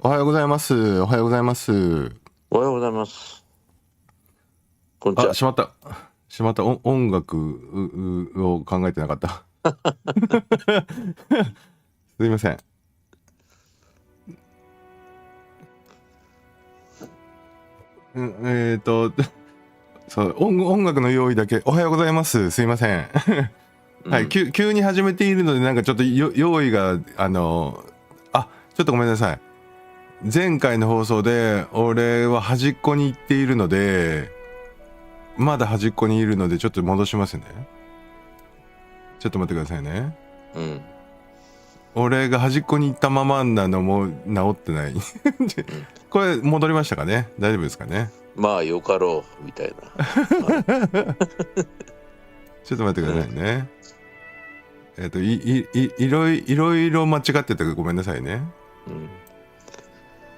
おはようございます。おはようございます。おはようございます。こんにちは。しまった。音楽を考えてなかった。すいません。そう音楽の用意だけ。おはようございます。すいません。はい、急に始めているのでなんかちょっと用意がちょっとごめんなさい。前回の放送で俺は端っこに行っているので、まだ端っこにいるのでちょっと戻しますね。ちょっと待ってくださいね。俺が端っこに行ったままなのも治ってない。これ戻りましたかね。大丈夫ですかね。まあよかろうみたいな。ちょっと待ってくださいね。いろいろ間違っててごめんなさいね。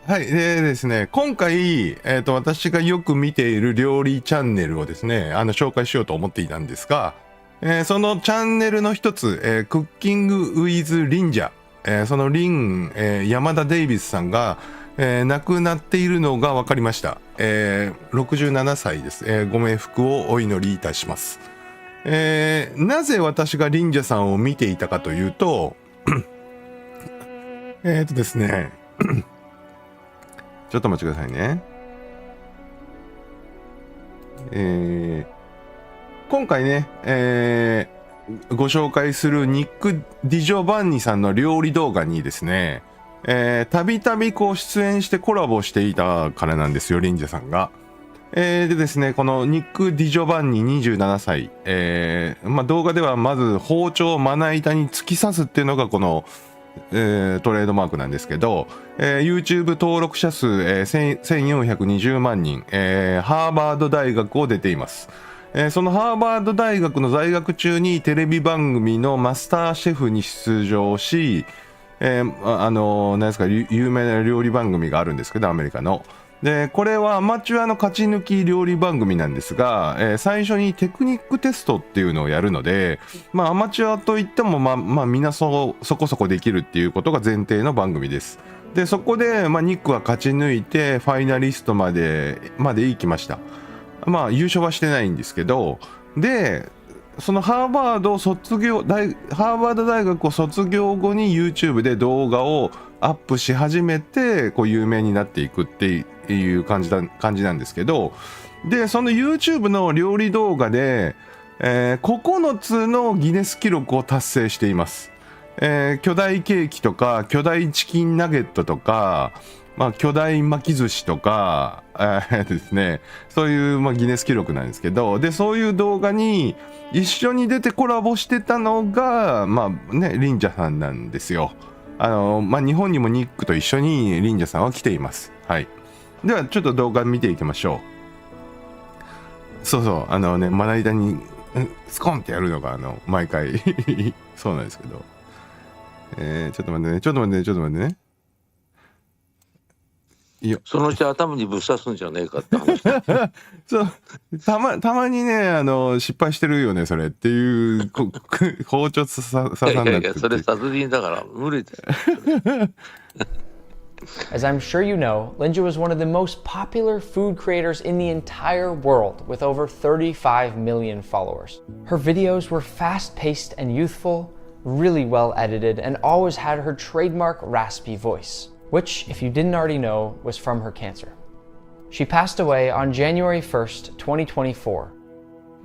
はい。でですね、今回、私がよく見ている料理チャンネルをですね、紹介しようと思っていたんですが、そのチャンネルの一つ、クッキングウィズリンジャ、その山田デイビスさんが、亡くなっているのが分かりました。67歳です。ご冥福をお祈りいたします。なぜ私がリンジャさんを見ていたかというと、ですね、ちょっとお待ちくださいね。今回ね、ご紹介するニック・ディジョバンニさんの料理動画にですね、たびたびこう出演してコラボしていたからなんですよ、リンジャさんが。でですね、このニック・ディジョバンニ27歳、動画ではまず包丁をまな板に突き刺すっていうのがこの、トレードマークなんですけど、YouTube 登録者数、1420万人、ハーバード大学を出ています。そのハーバード大学の在学中にテレビ番組のマスターシェフに出場し、何ですか、有名な料理番組があるんですけど、アメリカの。で、これはアマチュアの勝ち抜き料理番組なんですが、最初にテクニックテストっていうのをやるので、アマチュアといっても、みんなそこそこできるっていうことが前提の番組です。で、そこで、ニックは勝ち抜いて、ファイナリストまで行きました。優勝はしてないんですけど、で、そのハーバード大学を卒業後に YouTube で動画をアップし始めて、こう有名になっていくっていう感じなんですけど、で、その YouTube の料理動画で、9つのギネス記録を達成しています。巨大ケーキとか、巨大チキンナゲットとか、巨大巻き寿司とか、ですね、そういう、ギネス記録なんですけど、で、そういう動画に一緒に出てコラボしてたのが、リンジャさんなんですよ。日本にもニックと一緒にリンジャさんは来ています。はい。では、ちょっと動画見ていきましょう。そうそう、まな板にスコンってやるのが、毎回、そうなんですけど。ちょっと待ってね。そのうち頭にぶっ刺すんじゃねえかって話。そうたまにね失敗してるよねそれっていう包丁刺さなくて。いやそれ殺人だから無理です。As I'm sure you know, Lynja was one of the most popular food creators in the entire world with over 35 million followers. Her videos were fast-paced and youthful, really well edited, and always had her trademark raspy voice, which, if you didn't already know, was from her cancer. She passed away on January 1st, 2024.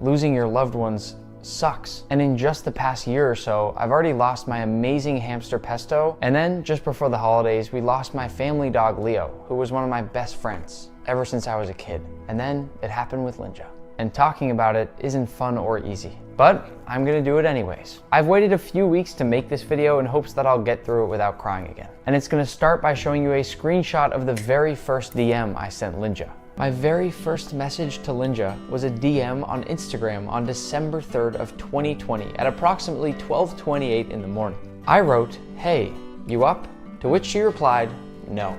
Losing your loved ones sucks. And in just the past year or so, I've already lost my amazing hamster Pesto, and then just before the holidays, we lost my family dog Leo, who was one of my best friends ever since I was a kid. And then it happened with Lynja. And talking about it isn't fun or easy, but I'm gonna do it anyways. I've waited a few weeks to make this video in hopes that I'll get through it without crying again. And it's gonna start by showing you a screenshot of the very first DM I sent Lynja. My very first message to Lynja was a DM on Instagram on December 3rd of 2020 at approximately 12:28 in the morning. I wrote, "Hey, you up?" To which she replied, "No."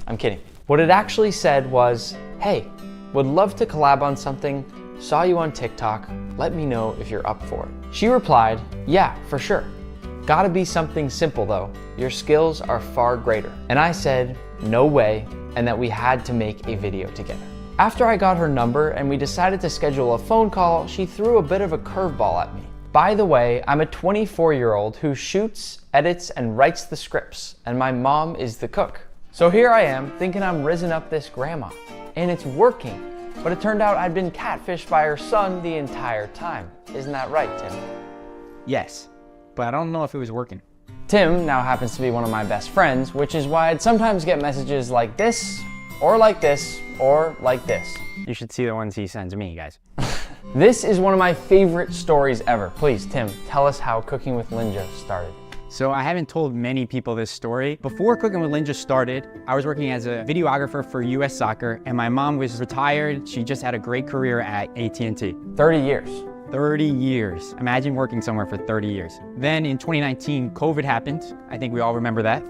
I'm kidding. What it actually said was, "Hey, would love to collab on something, saw you on TikTok, let me know if you're up for it." She replied, "Yeah, for sure. gotta be something simple though. Your skills are far greater. And I said, no way, and that we had to make a video together. After I got her number and we decided to schedule a phone call, she threw a bit of a curveball at me. By the way, I'm a 24-year-old who shoots, edits, and writes the scripts, and my mom is the cook. So here I am, thinking I'm risen up this grandma, and it's working. But it turned out I'd been catfished by her son the entire time. Isn't that right, Tim? Yes, but I don't know if it was working. Tim now happens to be one of my best friends, which is why I'd sometimes get messages like this, or like this, or like this. You should see the ones he sends me, guys. This is one of my favorite stories ever. Please, Tim, tell us how Cooking with Lynja started. So I haven't told many people this story. Before Cooking with Lynja started, I was working as a videographer for US Soccer, and my mom was retired. She just had a great career at AT&T. 30 years. 30 years. Imagine working somewhere for 30 years. Then in 2019, COVID happened. I think we all remember that.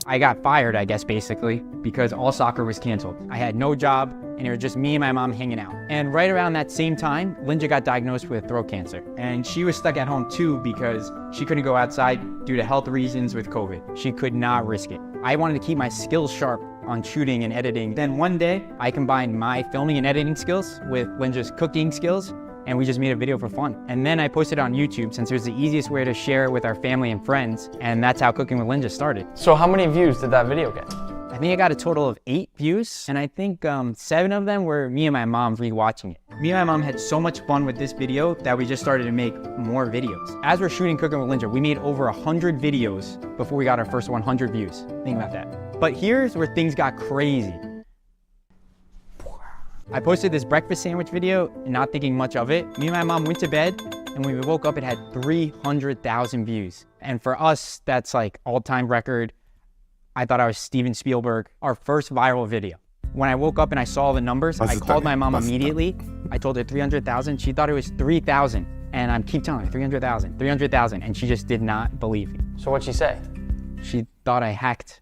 I got fired, I guess, basically, because all soccer was canceled. I had no job, and it was just me and my mom hanging out. And right around that same time, Lynja got diagnosed with throat cancer. And she was stuck at home too because she couldn't go outside due to health reasons with COVID. She could not risk it. I wanted to keep my skills sharp on shooting and editing. Then one day, I combined my filming and editing skills with Lynja's cooking skills, and we just made a video for fun. And then I posted it on YouTube since it was the easiest way to share it with our family and friends, and that's how Cooking with Lynja started. So how many views did that video get? I think I got a total of 8 views, and I think 7 of them were me and my mom rewatching it. Me and my mom had so much fun with this video that we just started to make more videos. As we're shooting Cooking with Lynja, we made over 100 videos before we got our first 100 views. Think about that. But here's where things got crazy. I posted this breakfast sandwich video, not thinking much of it. Me and my mom went to bed, and when we woke up, it had 300,000 views. And for us, that's like all-time record. I thought I was Steven Spielberg. Our first viral video. When I woke up and I saw the numbers, I called my mom immediately. I told her 300,000. She thought it was 3,000. And I keep telling her 300,000, 300,000. And she just did not believe me. So what'd she say? She thought I hacked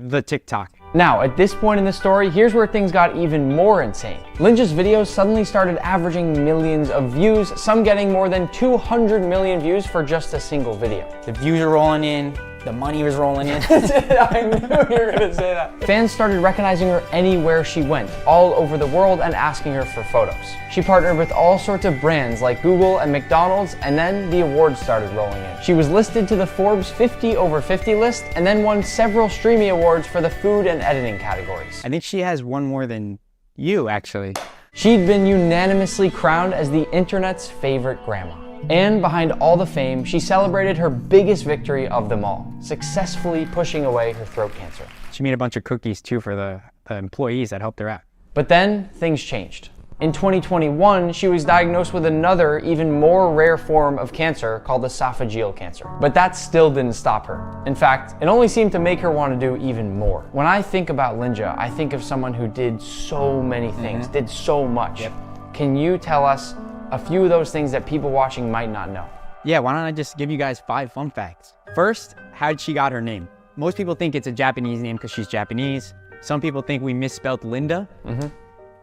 the TikTok. Now, at this point in the story, here's where things got even more insane. Lynja's videos suddenly started averaging millions of views, some getting more than 200 million views for just a single video. The views are rolling in. The money was rolling in. I knew you were gonna say that. Fans started recognizing her anywhere she went, all over the world, and asking her for photos. She partnered with all sorts of brands like Google and McDonald's, and then the awards started rolling in. She was listed to the Forbes 50 over 50 list, and then won several Streamy Awards for the food and editing categories. I think she has one more than you, actually. She'd been unanimously crowned as the internet's favorite grandma. And behind all the fame, she celebrated her biggest victory of them all, successfully pushing away her throat cancer. She made a bunch of cookies too for the employees that helped her out. But then things changed. In 2021, she was diagnosed with another, even more rare form of cancer called esophageal cancer. But that still didn't stop her. In fact, it only seemed to make her want to do even more. When I think about Lynja, I think of someone who did so many things, did so much. Yep. Can you tell us a few of those things that people watching might not know? Yeah, why don't I just give you guys 5 fun facts. First, how did she got her name? Most people think it's a Japanese name because she's Japanese. Some people think we misspelled Linda.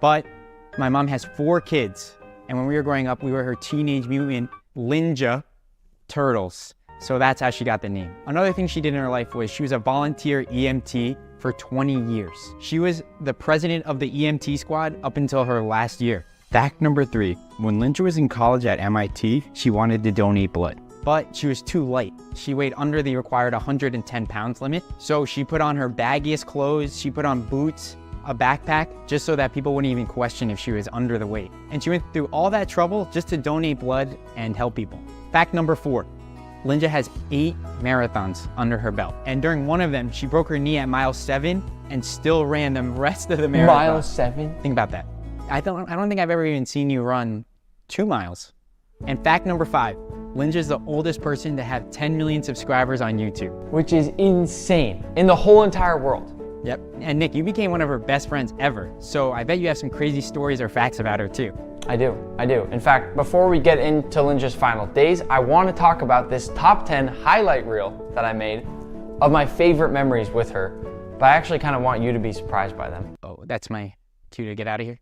But my mom has 4 kids. And when we were growing up, we were her teenage mutant Lynja turtles. So that's how she got the name. Another thing she did in her life was she was a volunteer EMT for 20 years. She was the president of the EMT squad up until her last year. Fact number 3, when Lynja was in college at MIT, she wanted to donate blood, but she was too light. She weighed under the required 110 pounds limit. So she put on her baggiest clothes, she put on boots, a backpack, just so that people wouldn't even question if she was under the weight. And she went through all that trouble just to donate blood and help people. Fact number 4, Lynja has 8 marathons under her belt. And during one of them, she broke her knee at mile 7 and still ran the rest of the marathon. Mile 7? Think about that. I don't think I've ever even seen you run 2 miles. And fact number 5, Lynja's the oldest person to have 10 million subscribers on YouTube. Which is insane in the whole entire world. Yep. And Nick, you became one of her best friends ever. So I bet you have some crazy stories or facts about her too. I do. In fact, before we get into Lynja's final days, I want to talk about this top 10 highlight reel that I made of my favorite memories with her. But I actually kind of want you to be surprised by them. Oh, that's my cue to get out of here.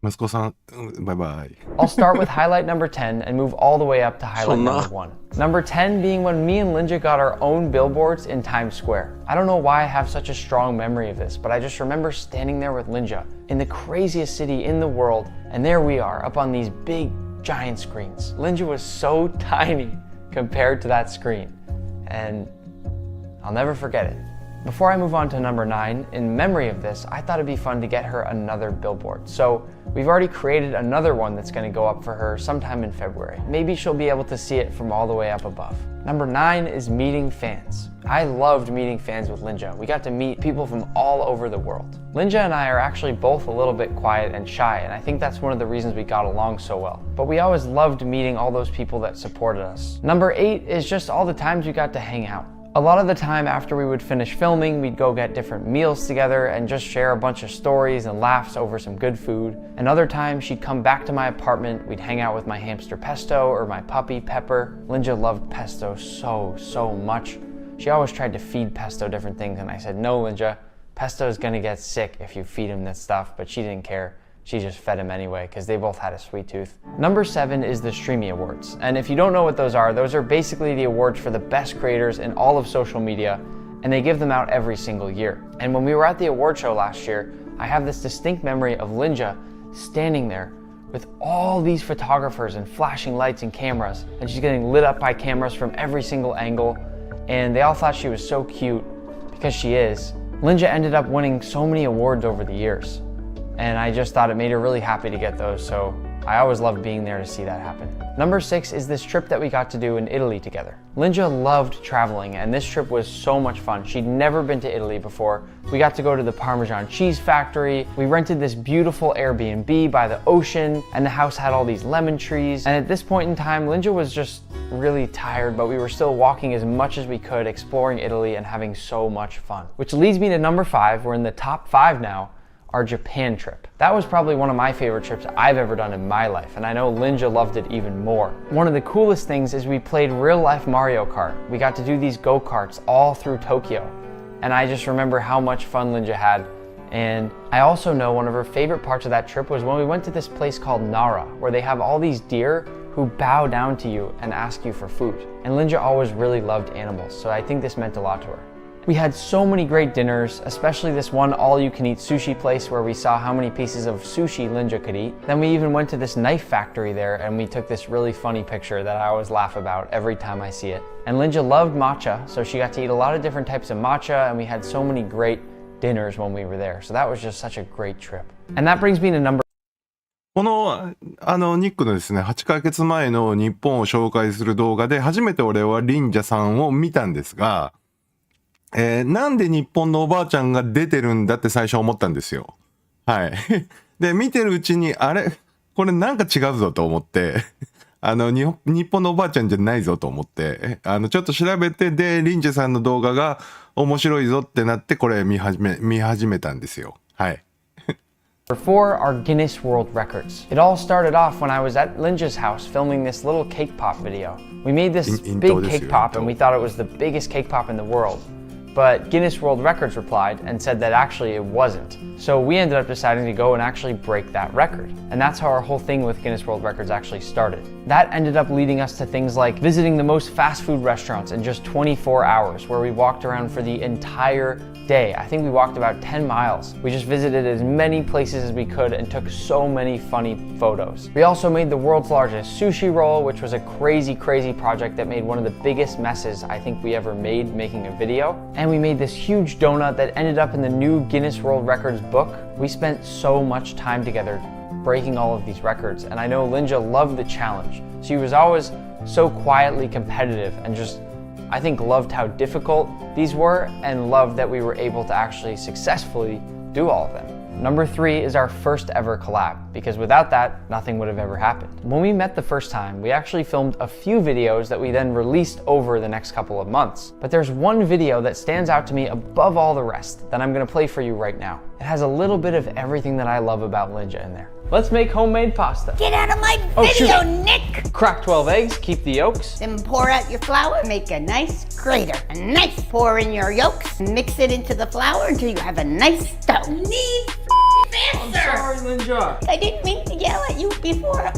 息子さん、バイバイ。I'll start with highlight number 10 and move all the way up to highlight So number 1. Number 10 being when me and Lynja got our own billboards in Times Square. I don't know why I have such a strong memory of this, but I just remember standing there with Lynja in the craziest city in the world, and there we are up on these big giant screens. Lynja was so tiny compared to that screen, and I'll never forget it. Before I move on to number 9, in memory of this, I thought it'd be fun to get her another billboard. So we've already created another one that's gonna go up for her sometime in February. Maybe she'll be able to see it from all the way up above. Number 9 is meeting fans. I loved meeting fans with Lynja. We got to meet people from all over the world. Lynja and I are actually both a little bit quiet and shy, and I think that's one of the reasons we got along so well. But we always loved meeting all those people that supported us. Number 8 is just all the times we got to hang out. A lot of the time after we would finish filming, we'd go get different meals together and just share a bunch of stories and laughs over some good food. And other times she'd come back to my apartment, we'd hang out with my hamster Pesto or my puppy Pepper. Lynja loved Pesto so much. She always tried to feed Pesto different things, and I said, no, Lynja, Pesto's gonna get sick if you feed him this stuff, but she didn't care. She just fed him anyway because they both had a sweet tooth. Number 7 is the Streamy Awards. And if you don't know what those are basically the awards for the best creators in all of social media, and they give them out every single year. And when we were at the award show last year, I have this distinct memory of Lynja standing there with all these photographers and flashing lights and cameras, and she's getting lit up by cameras from every single angle, and they all thought she was so cute because she is. Lynja ended up winning so many awards over the years. And I just thought it made her really happy to get those, so I always loved being there to see that happen. Number 6 is this trip that we got to do in Italy together. Lynja loved traveling, and this trip was so much fun. She'd never been to Italy before. We got to go to the Parmesan cheese factory. We rented this beautiful Airbnb by the ocean, and the house had all these lemon trees. And at this point in time, Lynja was just really tired, but we were still walking as much as we could, exploring Italy and having so much fun. Which leads me to number 5. We're in the top 5 now. Our Japan trip. That was probably one of my favorite trips I've ever done in my life, and I know Lynja loved it even more. One of the coolest things is we played real life Mario Kart. We got to do these go-karts all through Tokyo, and I just remember how much fun Lynja had. And I also know one of her favorite parts of that trip was when we went to this place called Nara, where they have all these deer who bow down to you and ask you for food. And Lynja always really loved animals, so I think this meant a lot to her. We had so many great dinners, especially this one all-you-can-eat sushi place where we saw how many pieces of sushi Lynja could eat. Then we even went to this knife factory there, and we took this really funny picture that I always laugh about every time I see it. And Lynja loved matcha, so she got to eat a lot of different types of matcha, and we had so many great dinners when we were there. So that was just such a great trip. And that brings me to number この、ニックのですね、8ヶ月前の日本を紹介する動画で、初めて俺はリンジャさんを見たんですが、なんで日本のおばあちゃんが出てるんだって最初思ったんですよ。はい。で、見てるうちに、あれこれなんか違うぞと思って、日本のおばあちゃんじゃないぞと思って、ちょっと調べて、で、リンジェさんの動画が面白いぞってなって、これ見始めたんですよ。はい。4 are Guinness World Records. It all started off when I was at Lynja's house filming this little cake pop video. We made this big cake pop and we thought it was the biggest cake pop in the world. But Guinness World Records replied and said that actually it wasn't. So we ended up deciding to go and actually break that record. And that's how our whole thing with Guinness World Records actually started. That ended up leading us to things like visiting the most fast food restaurants in just 24 hours, where we walked around for the entire day. I think we walked about 10 miles. We just visited as many places as we could and took so many funny photos. We also made the world's largest sushi roll, which was a crazy project that made one of the biggest messes I think we ever made making a video. And we made this huge donut that ended up in the new Guinness World Records book. We spent so much time together breaking all of these records, and I know Lynja loved the challenge. She was always so quietly competitive and just, I think, loved how difficult these were and loved that we were able to actually successfully do all of them. Number 3 is our first ever collab, because without that, nothing would have ever happened. When we met the first time, we actually filmed a few videos that we then released over the next couple of months. But there's one video that stands out to me above all the rest that I'm gonna play for you right now. It has a little bit of everything that I love about Lynja in there. Let's make homemade pasta. Get out of my video, Nick! Crack 12 eggs, keep the yolks. Then pour out your flour, make a nice crater. A nice pour in your yolks, mix it into the flour until you have a nice dough. Need faster! Lynja. I didn't mean to yell at you before.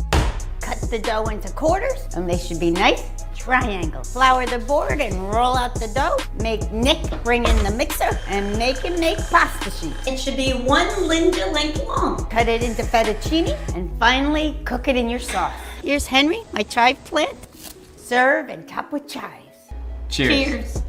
Cut the dough into quarters, and they should be nice triangles. Flour the board and roll out the dough. Make Nick bring in the mixer and make him make pasta sheets. It should be 1 Lynja length long. Cut it into fettuccine and finally cook it in your sauce. Here's Henry, my chive plant. Serve and top with chives. Cheers.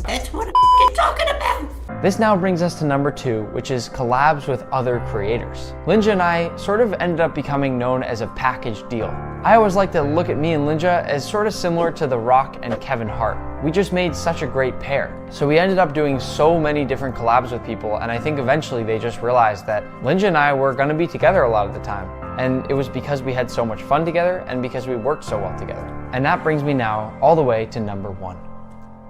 That's what I'm talking about. This now brings us to number 2, which is collabs with other creators. Lynja and I sort of ended up becoming known as a package deal. I always like to look at me and Lynja as sort of similar to The Rock and Kevin Hart. We just made such a great pair. So we ended up doing so many different collabs with people, and I think eventually they just realized that Lynja and I were gonna be together a lot of the time. And it was because we had so much fun together and because we worked so well together. And that brings me now all the way to number 1,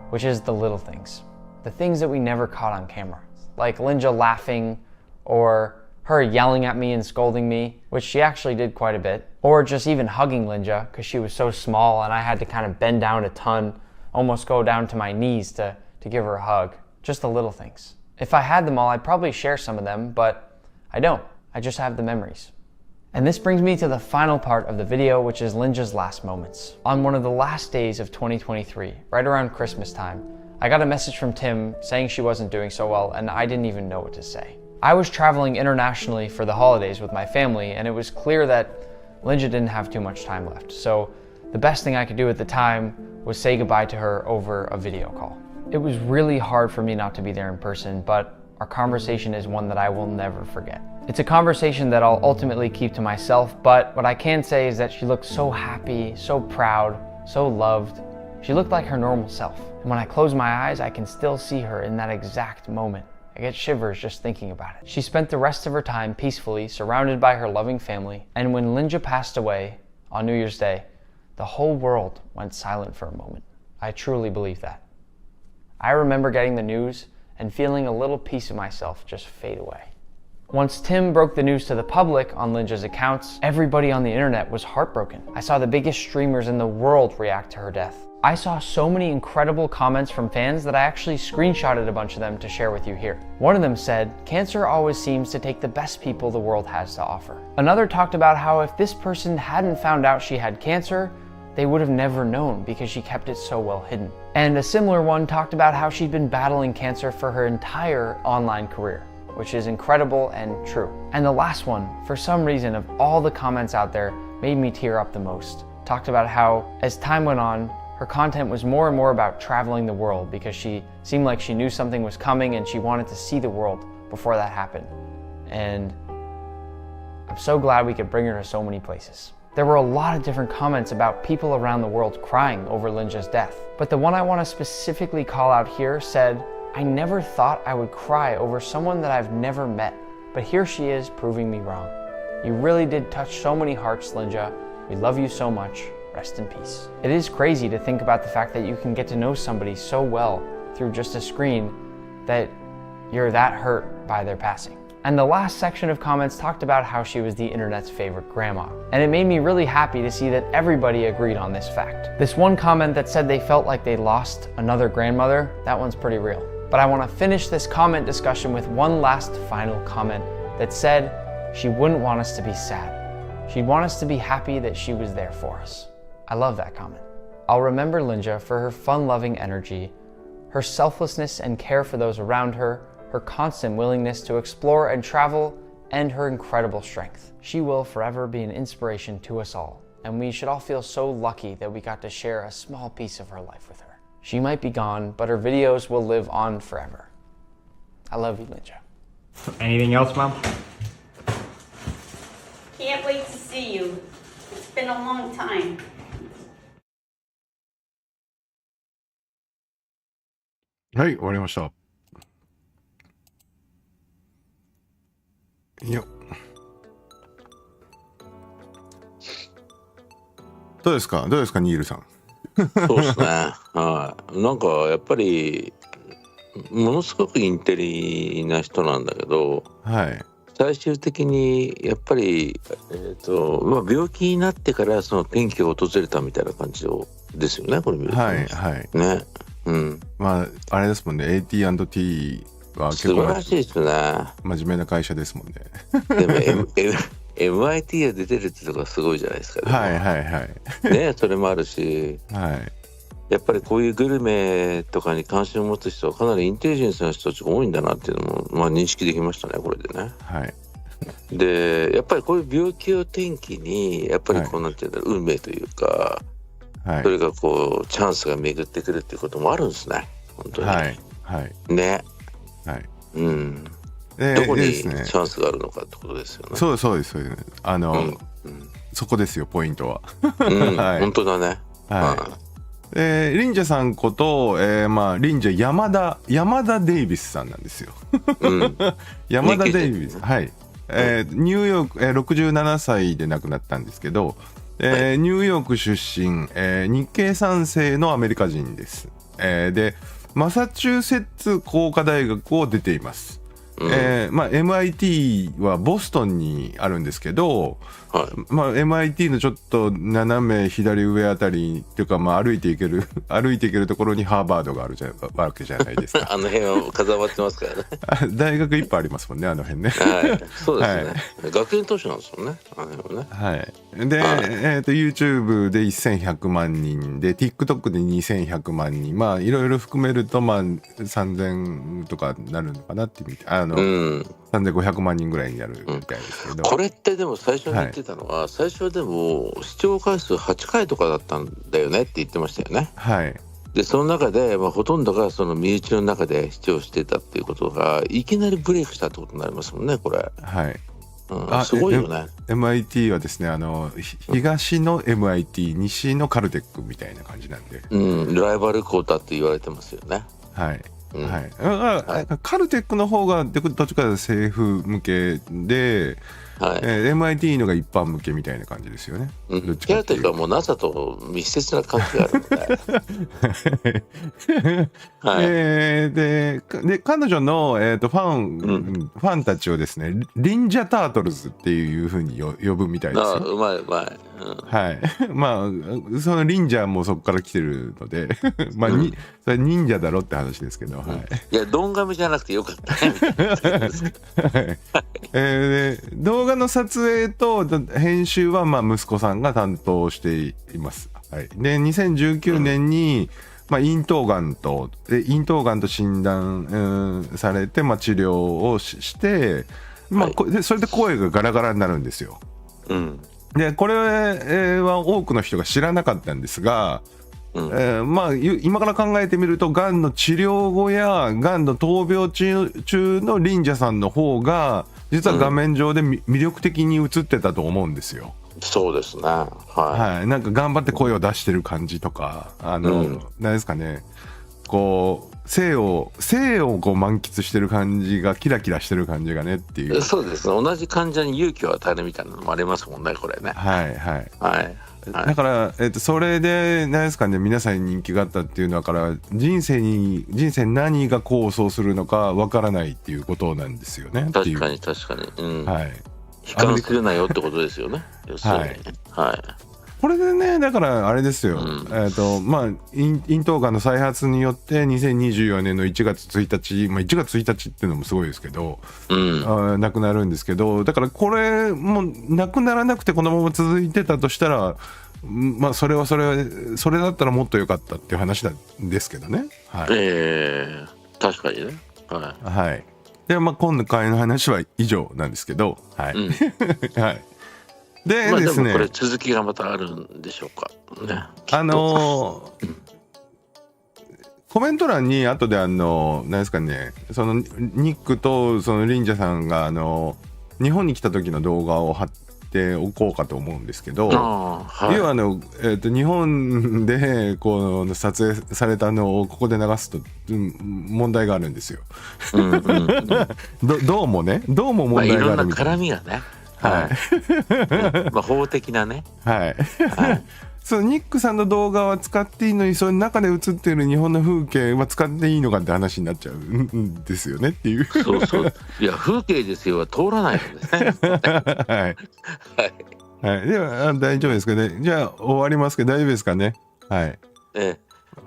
which is the little things. The things that we never caught on camera. Like Lynja laughing, or her yelling at me and scolding me, which she actually did quite a bit. Or just even hugging Lynja, because she was so small and I had to kind of bend down a ton, almost go down to my knees to give her a hug. Just the little things. If I had them all, I'd probably share some of them, but I don't. I just have the memories. And this brings me to the final part of the video, which is Lynja's last moments. On one of the last days of 2023, right around Christmas time, I got a message from Tim saying she wasn't doing so well, and I didn't even know what to say. I was traveling internationally for the holidays with my family, and it was clear that Lynja didn't have too much time left. So the best thing I could do at the time was say goodbye to her over a video call. It was really hard for me not to be there in person, but our conversation is one that I will never forget. It's a conversation that I'll ultimately keep to myself, but what I can say is that she looked so happy, so proud, so loved. She looked like her normal self. And when I close my eyes, I can still see her in that exact moment. I get shivers just thinking about it. She spent the rest of her time peacefully, surrounded by her loving family. And when Lynja passed away on New Year's Day, the whole world went silent for a moment. I truly believe that. I remember getting the news and feeling a little piece of myself just fade away. Once Tim broke the news to the public on Lynja's accounts, everybody on the internet was heartbroken. I saw the biggest streamers in the world react to her death. I saw so many incredible comments from fans that I actually screenshotted a bunch of them to share with you here. One of them said, "Cancer always seems to take the best people the world has to offer." Another talked about how if this person hadn't found out she had cancer, they would have never known because she kept it so well hidden. And a similar one talked about how she'd been battling cancer for her entire online career, which is incredible and true. And the last one, for some reason of all the comments out there, made me tear up the most. Talked about how, as time went on, her content was more and more about traveling the world because she seemed like she knew something was coming and she wanted to see the world before that happened. And I'm so glad we could bring her to so many places. There were a lot of different comments about people around the world crying over Lynja's death. But the one I want to specifically call out here said, "I never thought I would cry over someone that I've never met, but here she is proving me wrong. You really did touch so many hearts, Lynja. We love you so much. Rest in peace." It is crazy to think about the fact that you can get to know somebody so well through just a screen that you're that hurt by their passing. And the last section of comments talked about how she was the internet's favorite grandma. And it made me really happy to see that everybody agreed on this fact. This one comment that said they felt like they lost another grandmother, that one's pretty real. But I want to finish this comment discussion with one last final comment that said she wouldn't want us to be sad. She'd want us to be happy that she was there for us. I love that comment. I'll remember Lynja for her fun-loving energy, her selflessness and care for those around her, her constant willingness to explore and travel, and her incredible strength. She will forever be an inspiration to us all, and we should all feel so lucky that we got to share a small piece of her life with her. She might be gone, but her videos will live on forever. I love you, Lynja. Anything else, Mom? Can't wait to see you. It's been a long time. はい、終わりました。どうですかニールさん。そうですね。はい。なんかやっぱりものすごくインテリな人なんだけど、はい。最終的にやっぱり、病気になってからその転機を訪れたみたいな感じですよね。これ見ると。はいはい。ね。うん。まああれですもんね。AT&T は結素構晴らしいですね。真面目な会社ですもんね。でも、MIT が出てるってとこがすごいじゃないですか。はいはいはい。ね、それもあるし、はい。やっぱりこういうグルメとかに関心を持つ人はかなりインテリジェンスな人たちが多いんだなっていうのも、まあ、認識できましたね、これでね。はい。で、やっぱりこういう病気を転機に、やっぱりこう、はいなんていうんだろう、運命というか、はいそれがこうチャンスが巡ってくるっていうこともあるんですね、本当に。はいはいね。はい。うん。でどこにチですねャンスがあるのかってことですよね。そうですそうです。うんそこですよポイントは。うんはい本当だね。はいリンジャさんこと、リンジャ山田デイビスさんなんですよ。山田デイビス、はい。ニューヨーク、67歳で亡くなったんですけど、ニューヨーク出身、日系3世のアメリカ人です。でマサチューセッツ工科大学を出ています。MIT はボストンにあるんですけど、MIT のちょっと斜め左上あたりっていうか、歩いていけるところにハーバードがあるわけじゃないですか。あの辺は風余ってますからね。大学いっぱいありますもんね、あの辺ね。はい、そうですね。学園都市なんですもんね、あの辺はね。はい。で、YouTube で1100万人で TikTok で2100万人、いろいろ含めると3000とかなるのかなってみたい3500万人ぐらいになるみたいですけど、これってでも最初に言ってたのは、最初はでも視聴回数8回とかだったんだよねって言ってましたよね。はい。でその中で、ほとんどがその身内の中で視聴してたっていうことがいきなりブレイクしたってことになりますもんね、これ。はい。すごいよね。MIT はですね、東の MIT 西のカルテックみたいな感じなんで、ライバル校だって言われてますよね。はい。カルテックの方がどっちかというと政府向けで、MIT のが一般向けみたいな感じですよね。カルテックはもう NASA と密接な関係があるので、で彼女の、ファンたちをですね、リンジャタートルズっていう風に呼ぶみたいですよ。うまい。はい。そのリンジャーもそこから来てるのでそれ忍者だろって話ですけど、いやドンガメじゃなくてよかった動画の撮影と編集は息子さんが担当しています。で2019年に、咽頭がんと診断、されて、治療をして、それで声がガラガラになるんですよ。でこれは多くの人が知らなかったんですが、今から考えてみると、がんの治療後やがんの闘病中のリンジャさんの方が実は画面上で魅力的に映ってたと思うんですよ。そうですね。なんか頑張って声を出してる感じとか、何ですかね、こう生をこう満喫してる感じが、キラキラしてる感じがねっていう。そうですね。同じ患者に勇気を与えるみたいなのもありますもんね、これね。だから、それで何ですかね、皆さんに人気があったっていうのは、から人生何が功を奏するのかわからないっていうことなんですよね。確かに、悲観するなよってことですよね。これでね、だからあれですよ、咽頭がんの再発によって2024年の1月1日、1月1日っていうのもすごいですけど、亡くなるんですけど、だからこれも亡くならなくてこのまま続いてたとしたら、それだったらもっと良かったっていう話なんですけどね。確かにね。で今回の話は以上なんですけど、でですね、これ続きがまたあるんでしょうかね。コメント欄に後で何ですかね、そのニックとそのリンジャさんが日本に来た時の動画を貼っておこうかと思うんですけど、要は日本でこう撮影されたのをここで流すと問題があるんですよ。どうも問題があるみたいな。いろんな絡みがね。法的なね。そのニックさんの動画は使っていいのに、その中で映っている日本の風景は使っていいのかって話になっちゃうんですよねっていう。いや風景ですよは通らないのですね。では大丈夫ですかね。じゃあ終わりますけど大丈夫ですかね。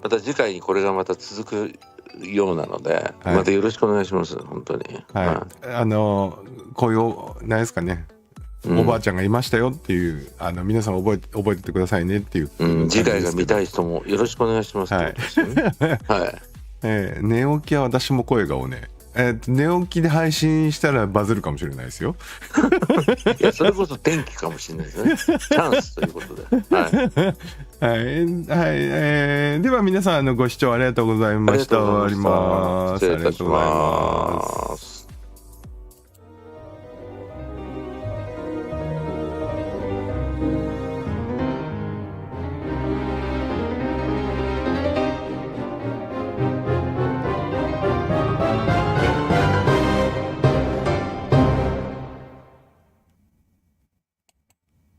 また次回にこれがまた続くようなので、はいまたよろしくお願いします本当に。はい、こういう何ですかね、おばあちゃんがいましたよっていう、皆さん覚えててくださいねっていう、次回が見たい人もよろしくお願いします。はいはい寝起きは私も声がね、寝起きで配信したらバズるかもしれないですよ。いやそれこそ天気かもしれないですね。チャンスということで。はい、では皆さんご視聴ありがとうございました。終わります。失礼いたします。